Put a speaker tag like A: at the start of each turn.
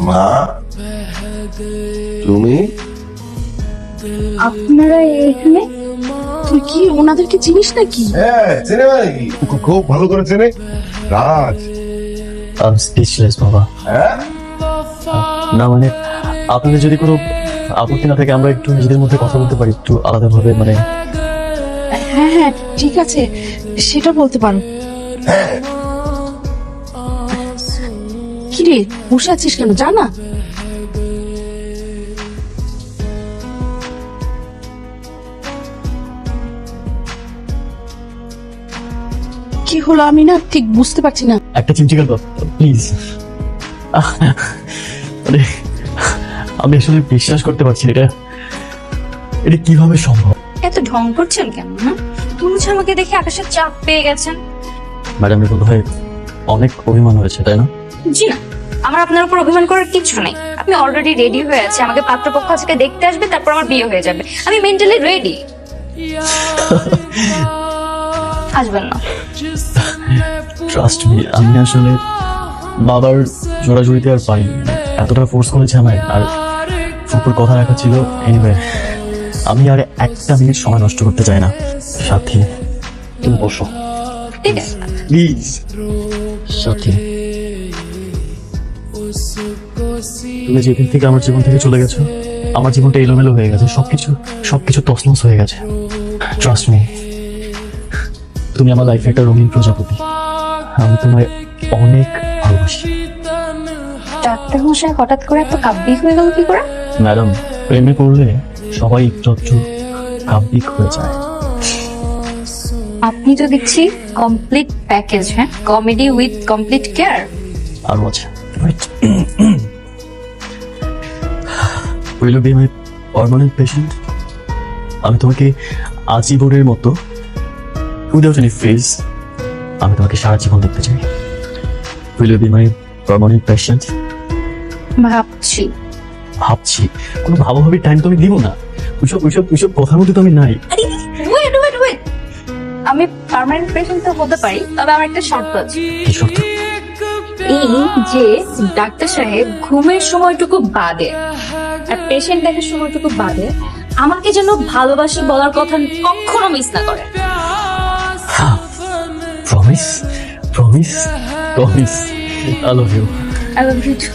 A: মা, তুমি
B: আপনারা এখানে? তুই কি ওনাদেরকে চিনিস নাকি?
A: হ্যাঁ চেনে নাকি? খুব ভালো করে চেনে রাজ।
C: স্পিচলেস বাবা।
A: হ্যাঁ
C: না মানে আপনাদের যদি কোনো আপত্তি না থাকে আমরা একটু নিজেদের মধ্যে কথা বলতে পারি একটু আলাদাভাবে, মানে
B: হ্যাঁ হ্যাঁ ঠিক আছে, সেটা বলতে পারো।
A: হ্যাঁ
B: কিরে বসে আছিস কেন, জানা? কি হলো আমি না ঠিক বুঝতে পারছি না।
C: একটা চিমটি গেল প্লিজ। মানে আমি আসলে বিশ্বাস করতে পারছি এটা এটা কিভাবে সম্ভব।
D: এত ঢং করছেন কেন? তুমি আমাকে দেখে আকাশের চাপ পেয়ে গেছেন।
C: ম্যাডাম বোধ হয় অনেক অভিমান হয়েছে, তাই না?
D: জি না, আমার আপনার উপর অভিমান করার কিছু নেই। আপনি অলরেডি রেডি হয়ে আছে, আমাকে পাত্রপক্ষ আজকে দেখতে আসবে, তারপর আমার বিয়ে হয়ে যাবে। আমি মেন্টালি রেডি। আসবেন না?
C: ট্রাস্ট মি, আমি আসলে বাবার জোড়াজুড়িতে আর পারিনি, এতটা ফোর্স করেছে আমায়, আর উপর কথা রাখা ছিল। এনিওয়ে আমি আর একটা মিনিট সময় নষ্ট করতে চাই না। সাথী তুমি বসো
D: ঠিক আছে।
C: প্লিজ। সাথী তুমি যেদিন থেকে আমার জীবন থেকে চলে গেছো আমার জীবনটা এলোমেলো হয়ে গেছে, সবকিছু তছনছ হয়ে গেছে। ট্রাস্ট মি, তুমি আমার লাইফে একটা রঙিন প্রজাপতি। আমি তোমায় অনেক ভালোবাসি।
D: ডাক্তার মশাই হঠাৎ করে এত কাব্যিক হয়ে গেল কি করে?
C: ম্যাডাম, প্রেমে পড়লে সবাই একটু একটু কাব্যিক হয়ে যায়।
D: আপনি তো দেখছি কমপ্লিট প্যাকেজ। হ্যাঁ, কমেডি উইথ কমপ্লিট কেয়ার।
C: আরো আছে। Will you be my permanent patient? আমি তোমাকে আজীবনের মতো উইদাউট এনি ফেজ আমি তোমাকে সারা জীবন দেখতে চাই। Will you be my permanent patient? ভাবছি কোনো ভাবাভাবি টাইম তো আমি দিব না। ওইসব কথার মধ্যে তো আমি নাই।
D: ওয়েট ওয়েট ওয়েট, আমি পার্মানেন্ট পেশেন্ট তো হতে পারি, তবে আমার একটা শর্ত আছে।
C: কি শর্ত?
D: এই যে ডাক্তার সাহেব ঘুমের সময়টুকু বাদে আর পেশেন্ট দেখার সময়টুকু বাদে আমাকে যেন ভালোবাসি বলার কথা কখনো মিস না করে।
C: Promise promise promise. I love you.
D: I love you two.